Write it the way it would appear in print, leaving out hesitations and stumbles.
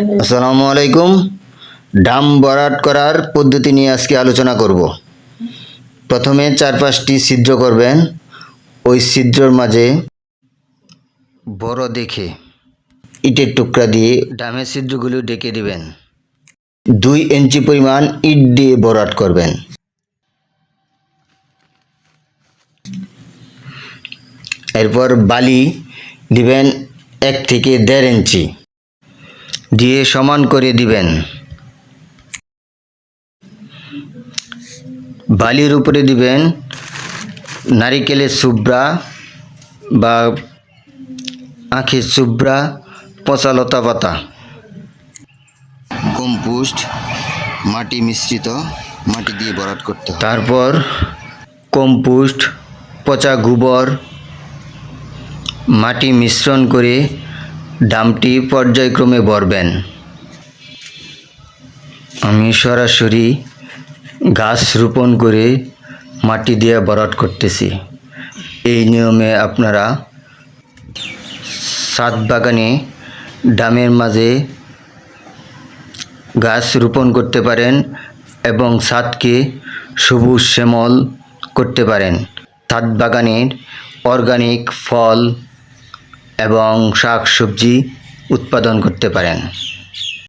আসসালামু আলাইকুম। ডাম ভরাট করার পদ্ধতি নিয়ে আজকে আলোচনা করব। প্রথমে 4-5টি ছিদ্র করবেন। ওই ছিদ্রের মাঝে বড় দেখে ইটের টুকরা দিয়ে ডামের ছিদ্রগুলো ঢেকে দিবেন। 2 ইঞ্চি পরিমাণ ইট দিয়ে ভরাট করবেন। এরপর বালি দিবেন 1 থেকে 1.5 ইঞ্চি দিয়ে সমান করে দিবেন। বালির উপরে দিবেন নারিকেলের চুবড়া বা আখের চুবড়া, পচা লতা পাতা, কম্পোস্ট, মাটি মিশ্রিত মাটি দিয়ে ভরাট করতে হবে। তারপর কম্পোস্ট, পচা গোবর, মাটি মিশ্রণ করে ডামটি পর্যায়ক্রমে ভরবেন। আমি সরাসরি গাছ রোপণ করে মাটি দিয়ে ভরাট করতেছি। এই নিয়মে আপনারা ছাদ বাগানে ডামের মাঝে গাছ রোপণ করতে পারেন এবং ছাদকে সবুজ শ্যামল করতে পারেন। ছাদ বাগানের অর্গানিক ফল এবং শাক সবজি উৎপাদন করতে পারেন।